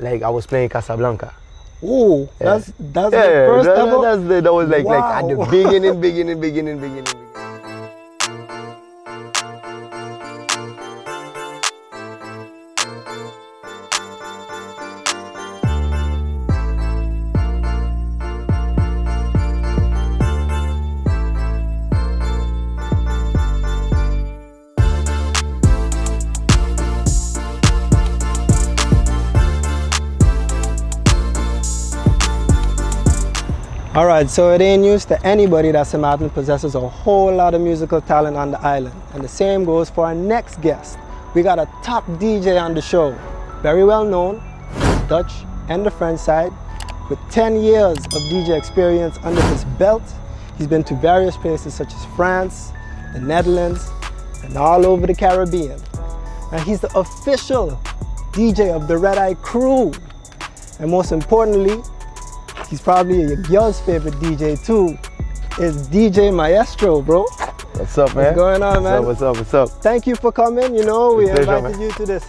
like I was playing Casablanca. Oh, Yeah. that's the first ever? That was like Wow. at the beginning. All right, so it ain't news to anybody that St. Maarten possesses a whole lot of musical talent on the island. And the same goes for our next guest. We got a top DJ on the show, very well known, Dutch and the French side. With 10 years of DJ experience under his belt, he's been to various places such as France, the Netherlands, and all over the Caribbean. And he's the official DJ of the Red Eye Crew. And most importantly, he's probably your girl's favorite DJ too, is DJ Maestro, bro. What's up, man? What's going on, man? What's up? Thank you for coming. You know, we Pleasure, invited man. you to this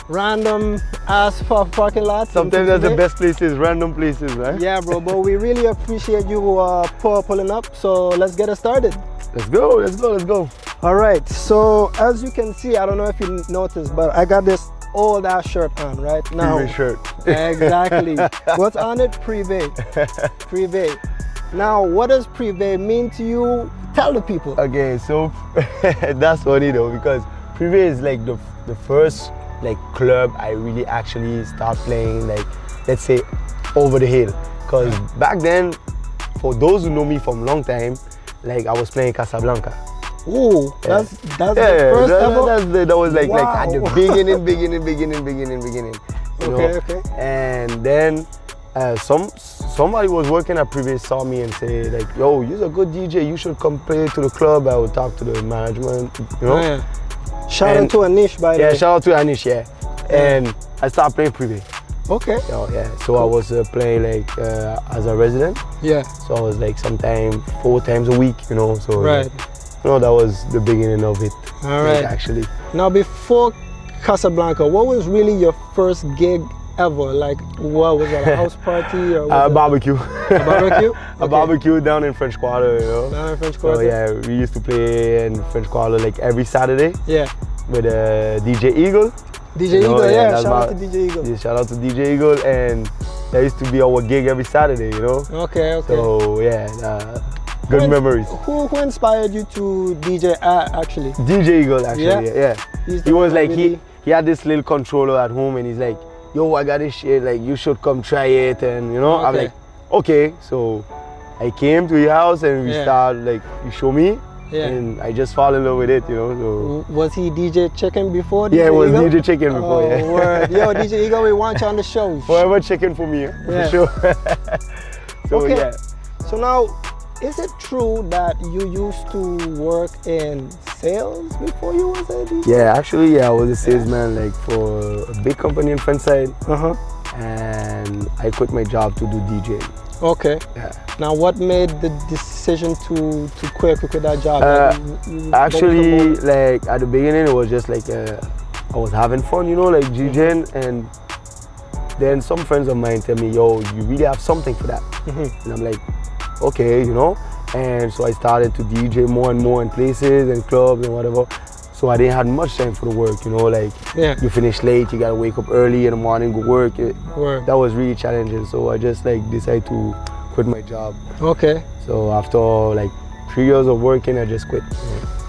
random ass parking lot. Sometimes that's the best places, random places, man. Yeah, bro, but we really appreciate you pulling up. So let's get it started. Let's go. All right, so as you can see, I don't know if you noticed, but I got this old ass shirt on right now. Privé shirt. Exactly. What's on it? Privé. Privé. Now, what does privé mean to you? Tell the people. Okay, so that's funny though, because Privé is like the first like club I really actually start playing, like let's say over the hill. Because back then, for those who know me from a long time, like I was playing Casablanca. Ooh, that's the first ever? That was like Wow. at the beginning. You know? Okay. And then somebody was working at Privé saw me and say like, yo, you're a good DJ, you should come play to the club. I would talk to the management, you know. Oh, yeah. Shout out to Anish, by the way. Yeah, shout out to Anish, yeah. And I started playing Privé. Okay. Yeah, so I was playing like as a resident. Yeah. So I was like sometime 4 times a week, you know. So Right. you know, that was the beginning of it. All like, right. actually. Now, before Casablanca, what was really your first gig ever? Like, what was it, a house party or A barbecue. a barbecue? A barbecue down in French Quarter, you know. Down in French So Quarter? yeah, we used to play in French Quarter like every Saturday Yeah. with DJ Eagle. DJ You know, Eagle, yeah. that's Shout out to my- DJ Eagle. Yeah, shout out to DJ Eagle, and that used to be our gig every Saturday, you know. Okay. So yeah, good memories. Who inspired you to DJ actually? DJ Eagle actually, yeah. He's He the was one like, really- he had this little controller at home, and he's like, yo, I got this shit, like you should come try it, and you know, I'm Okay. like, okay. So I came to your house and we started, like, you show me, and I just fall in love with it, you know. So Was he DJ Chicken before? yeah, it was Eagle? DJ Chicken before, Oh, yeah. word. Yo, DJ Eagle, we want you on the show. Forever chicken for me, Yeah. for sure. So Okay. yeah. So now, is it true that you used to work in sales before you was a DJ? Yeah, actually, yeah, I was a salesman like for a big company in French side, Uh-huh. and I quit my job to do DJ. Okay. Yeah. Now, what made the decision to quit that job? Actually, like at the beginning, it was just like I was having fun, you know, like DJing, and then some friends of mine tell me, yo, you really have something for that. And I'm like, okay, you know. And so I started to DJ more and more in places and clubs and whatever. So I didn't have much time for the work, you know, like you finish late, you gotta wake up early in the morning, go work. That was really challenging. So I just like decided to quit my job. Okay. So after like 3 years of working, I just quit.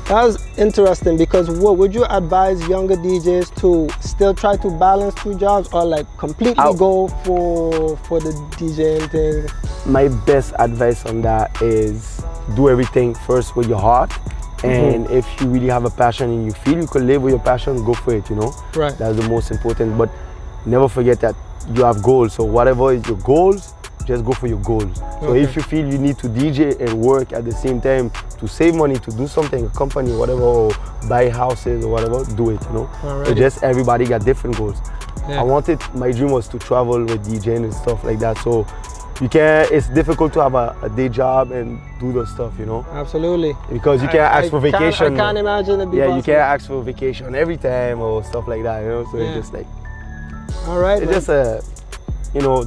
That was interesting, because what would you advise younger DJs to still try to balance 2 jobs, or like completely go for the DJing thing? My best advice on that is do everything first with your heart. And if you really have a passion and you feel you could live with your passion, go for it, you know? Right. That's the most important. But never forget that you have goals. So whatever is your goals, just go for your goals. So if you feel you need to DJ and work at the same time to save money, to do something, a company, whatever, or buy houses or whatever, do it, you know? So just everybody got different goals. My dream was to travel with DJing and stuff like that. So it's difficult to have a day job and do those stuff, you know? Absolutely. Because you can't ask for vacation. I can't imagine it be possible. You can't ask for vacation every time or stuff like that, you know? So it's just like, all right, it's just you know,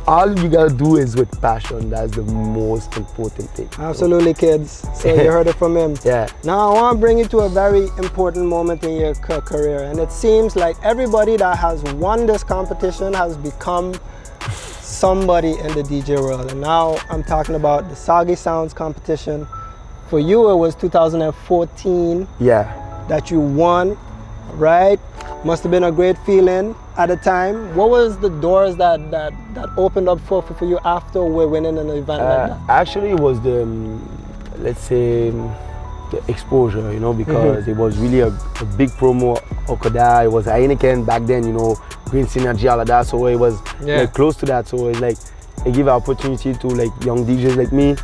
all you gotta do is with passion. That's the most important thing. Absolutely, kids. So you heard it from him. Yeah. Now I want to bring you to a very important moment in your career, and it seems like everybody that has won this competition has become somebody in the DJ world. And now I'm talking about the Soggy Sounds competition. For you, it was 2014. Yeah. That you won, right? Must have been a great feeling at the time. What was the doors that opened up for you after we're winning an event like that? Actually, it was the, let's say, the exposure, you know, because it was really a big promo. Okada, it was Heineken back then, you know, Green Synergy, all of that. So it was like close to that. So it's like it gave an opportunity to like young DJs like me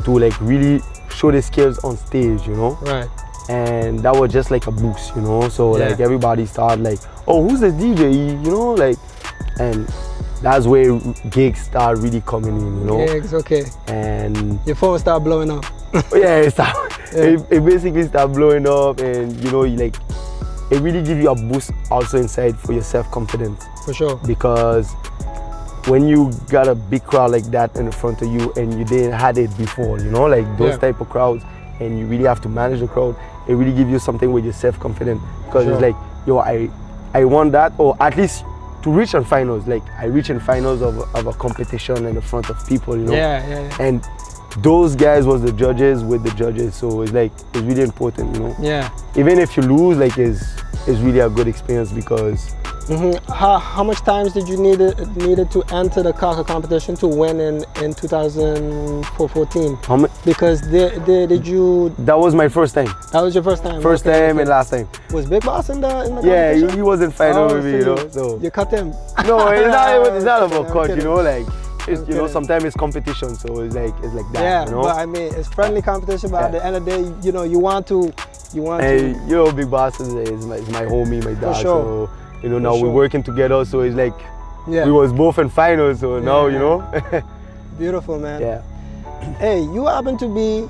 to like really show their skills on stage, you know. Right. And that was just like a boost, you know. So like everybody started like, oh, who's this DJ, you know, like, and that's where gigs start really coming in, you know. Gigs, okay. And your phone started blowing up. It basically started blowing up, and you know, like, it really gives you a boost also inside for your self-confidence. For sure. Because when you got a big crowd like that in front of you and you didn't had it before, you know, like those type of crowds, and you really have to manage the crowd, it really gives you something with your self-confidence, because it's like, yo, I want that, or at least to reach in finals. Like I reach in finals of a competition in the front of people, you know. And those guys was the judges with the judges, so it's like it's really important, you know. Even if you lose, like it's really a good experience, because how much times did you needed to enter the Kaka competition to win in 2014? Because did you? That was my first time. That was your first time. First time and last time. Was Big Boss in the competition? Yeah, he was in final with me, you know. So you cut him? No, it's not about cut, you know, like. It's, you know, sometimes it's competition, so it's like that. Yeah, you know? but I mean, it's friendly competition. But at the end of the day, you know, you want to. You know, Big Boss is my homie, my dad. So you know, now we're working together. So it's like we was both in finals. So now you know. Beautiful, man. Yeah. Hey, you happen to be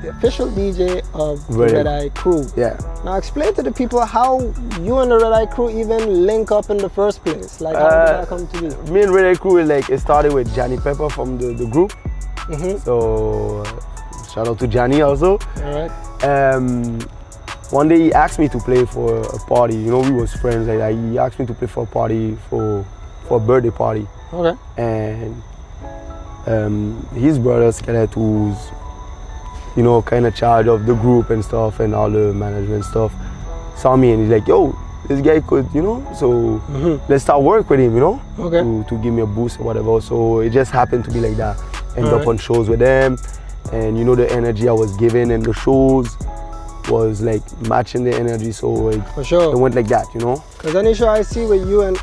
the official DJ of the Red Eye Crew. Yeah. Now explain to the people how you and the Red Eye Crew even link up in the first place. Like, how did that come to be? Me and Red Eye Crew, like, it started with Johnny Pepper from the group. So shout out to Johnny also. All right. One day he asked me to play for a party. You know, we was friends. Like he asked me to play for a party, for a birthday party. Okay. And his brother Skelet, who's, you know, kind of charge of the group and stuff and all the management stuff, saw me and he's like, yo, this guy could, you know, so let's start work with him, you know, to give me a boost or whatever. So it just happened to be like that. End up on shows with them, and you know, the energy I was giving and the shows was like matching the energy, so like, for sure, it went like that, you know. Because any show I see with you and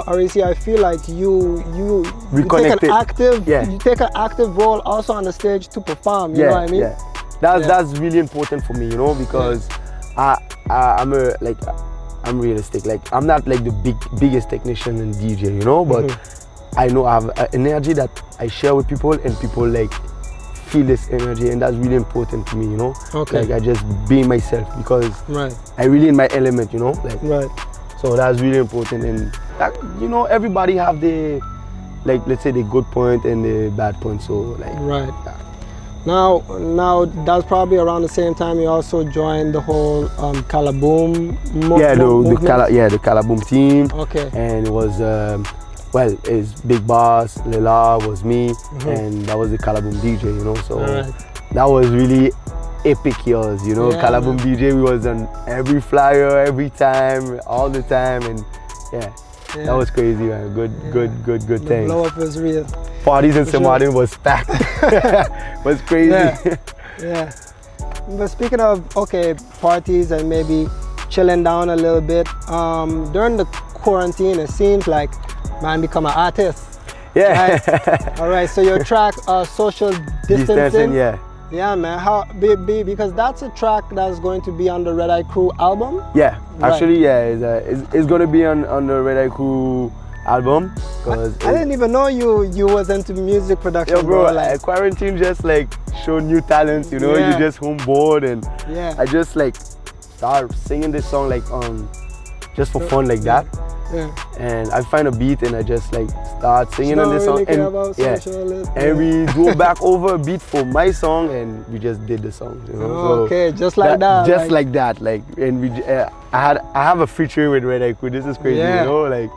REC, I feel like you take an active role also on the stage to perform. You know what I mean? Yeah. That's really important for me, you know, because I'm realistic. Like I'm not like the biggest technician and DJ, you know, but I know I have an energy that I share with people, and people like feel this energy, and that's really important to me, you know. Like I just be myself, because I really in my element, you know. Like so that's really important, and that, you know, everybody have the, like, let's say, the good point and the bad point. So like Now that's probably around the same time you also joined the whole Kalaboom movement. The Kalaboom team. Okay. And it was well, it's Big Boss, Lila was me, and that was the Kalaboom DJ, you know. So that was really epic years, you know. Kalaboom DJ, we was on every flyer, every time, all the time, and that was crazy, man. Good the things. Blow up was real. Parties in St. Maarten was packed. Was crazy. But speaking of parties and maybe chilling down a little bit, during the quarantine, it seems like man become an artist. Right? All right. So your track, social distancing. Yeah, man. How because that's a track that's going to be on the Red Eye Crew album. Yeah, actually, it's going to be on the Red Eye Crew album. Cause I didn't even know you was into music production. Yo, bro, like quarantine just like show new talents, you know. You just home bored, and I just like start singing this song like just for fun like that. and I find a beat and I just like start singing on this song, and we go back over a beat for my song, and we just did the song. You know? Okay, just like that. Just like that, like, and we. I have a feature with Eye Crew. This is crazy, you know, like.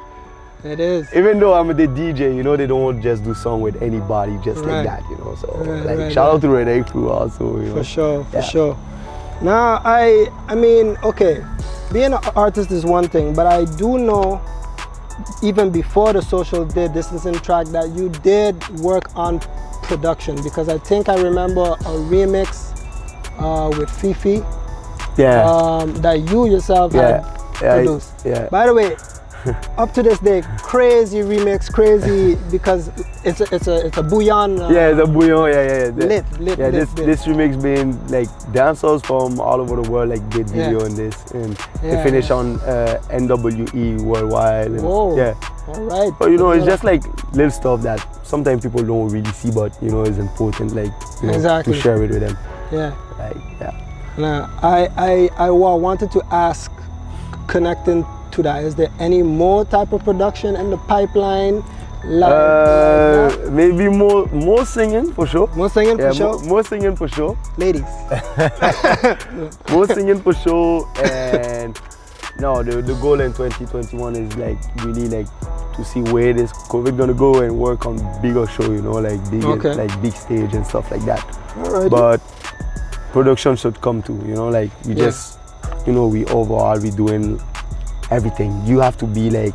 It is. Even though I'm the DJ, you know, they don't just do song with anybody just like that, you know. So shout out to Eye Crew also, you know. For sure, for sure. Now I mean, okay, being an artist is one thing, but I do know even before the Social did Distancing track that you did work on production, because I think I remember a remix with Fifi that you yourself had produced. By the way, up to this day, crazy remix, crazy, because it's a bouillon. It's a bouillon. Lit. This remix being like dancers from all over the world like did video on this, and they finish on NWE worldwide. And, all right. But you know, it's just like little stuff that sometimes people don't really see, but you know, it's important, like, you know, to share it with them. Now I wanted to ask, connecting to that, is there any more type of production in the pipeline? Maybe more singing for sure. More singing for sure. More singing for sure. Ladies. More singing for sure. And no, the goal in 2021 is like really like to see where this COVID gonna go and work on bigger show, you know, like big stage and stuff like that. Alrighty. But production should come too, you know, like we just, you know, we doing everything. You have to be like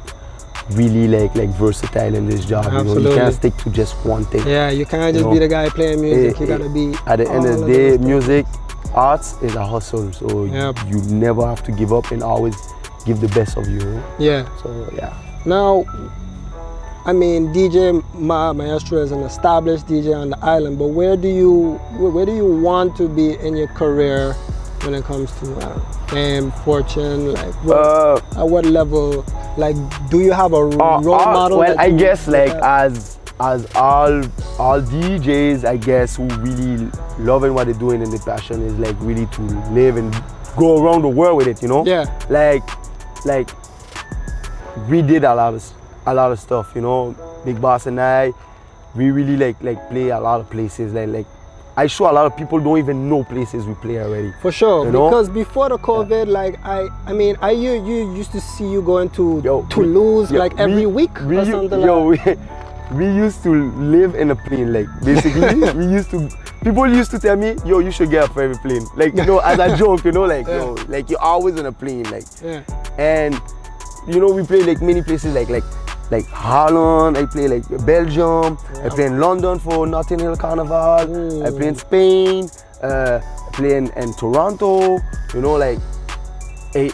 really like versatile in this job. You know, you can't stick to just one thing. Yeah, you can't just be the guy playing music. You gotta be. At the end of the day, music, arts is a hustle. So you never have to give up and always give the best of you. Yeah. So Now, I mean, DJ Maestro is an established DJ on the island, but where do you want to be in your career when it comes to fame, fortune, like at what level? Like, do you have a role model? Well, I guess like as all DJs, I guess, who really loving what they're doing and the passion is like really to live and go around the world with it, you know? Yeah. Like we did a lot of stuff, you know. Big Boss and I, we really like play a lot of places. Like I show a lot of people don't even know places we play already. For sure, you know? Because before the COVID, like I mean, you used to see you going to Toulouse like every week or something like. We used to live in a plane, like basically. People used to tell me, yo, you should get up for every plane, like, you know, as a joke, you know, like yo, like you're always in a plane, like. And you know, we play like many places, like Holland, I play like Belgium, I play in London for Notting Hill Carnival, I play in Spain, I play in Toronto, you know, like we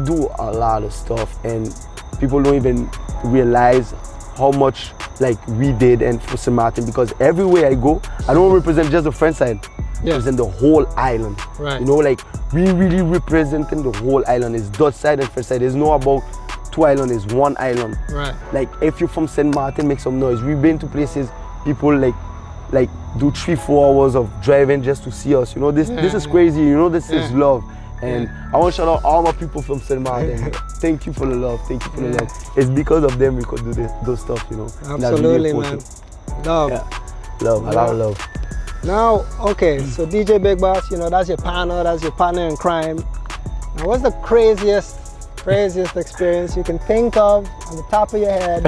do a lot of stuff and people don't even realize how much like we did and for St. Maarten, because everywhere I go, I don't represent just the French side, I represent the whole island. Right. You know, like we really representing the whole island. It's Dutch side and French side. There's no about two islands, is one island. Right. Like if you're from St. Maarten, make some noise. We've been to places people like do 3-4 hours of driving just to see us. You know, this is crazy. You know, this is love. And I want to shout out all my people from St. Maarten. Thank you for the love. Thank you for the love. It's because of them we could do those stuff, you know. Absolutely, man. Love. Love, a lot of love. Now, okay, so DJ Big Boss, you know, that's your partner in crime. Now, what's the craziest experience you can think of on the top of your head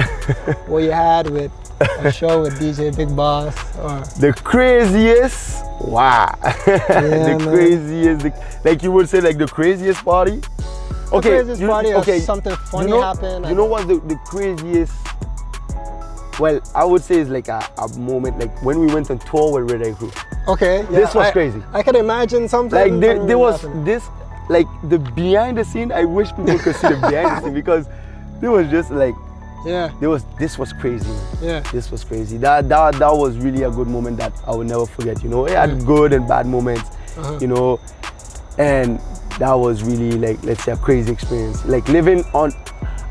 what you had with a show with DJ Big Boss? Or the craziest, wow. Craziest, like you would say, like the craziest party. Okay, the craziest party or something funny happened. You know what's the craziest? Well, I would say it's like a moment, like when we went on tour with Eye Crew. Okay, this was crazy. I can imagine something. Like there was this, like the behind the scene. I wish people could see the behind the scene, because there was just like, this was crazy. Yeah, this was crazy. That was really a good moment that I will never forget. You know, it had good and bad moments. You know, and that was really like, let's say, a crazy experience. Like living on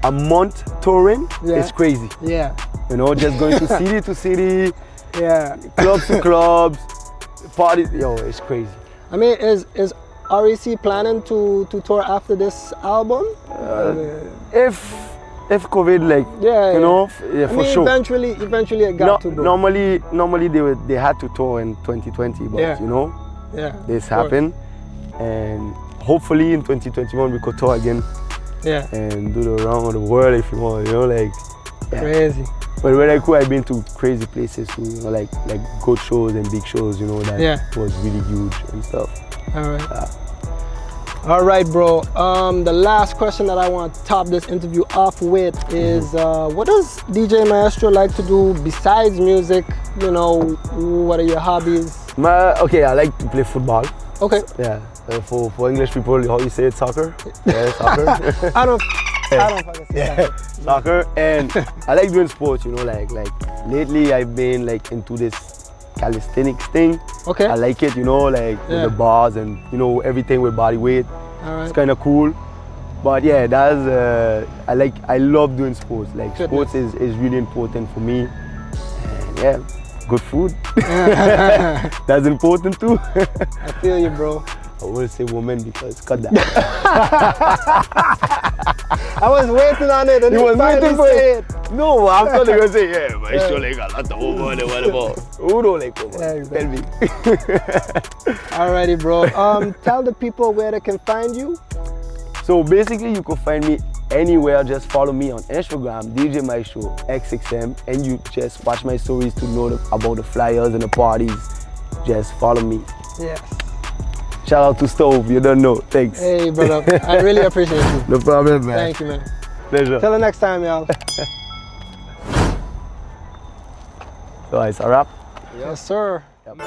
a month touring is crazy. Yeah. You know, just going to city, clubs to clubs, parties. Yo, it's crazy. I mean, is REC planning to tour after this album? If if COVID, like, Yeah, you know, I for mean, sure. eventually it got to, bro. Normally they had to tour in 2020, but Yeah. you know, Yeah. this of course. happened, and hopefully in 2021 we could tour again Yeah. and do the round of the world if you want, you know, like. Yeah. Crazy. But when I cool, I've been to crazy places too, you know, like good shows and big shows, you know, that was really huge and stuff. All right. All right, bro. The last question that I want to top this interview off with is, what does DJ Maestro like to do besides music? You know, what are your hobbies? Okay, I like to play football. Okay. Yeah. For English people, how you say it? Soccer? Yeah, soccer. I don't fucking say soccer. And I like doing sports, you know, like lately I've been like into this calisthenics thing. Okay. I like it, you know, like with the bars and, you know, everything with body weight. All right. It's kind of cool. But yeah, I love doing sports. Like sports is really important for me. And yeah, good food. That's important too. I feel you, bro. I will say woman because cut that. I was waiting on it and you was waiting for it. No, I'm not gonna say yeah, but I sure like a lot of woman and whatever. Who don't like woman? Yeah, exactly. Tell me. Alrighty, bro. Tell the people where they can find you. So basically you can find me anywhere. Just follow me on Instagram, DJ Maestro X6M, and you just watch my stories to know about the flyers and the parties. Just follow me. Yes. Shout out to Stov, you don't know. Thanks. Hey, brother. I really appreciate you. No problem, man. Thank you, man. Pleasure. Till the next time, y'all. So it's a wrap? Yes, sir. Yep.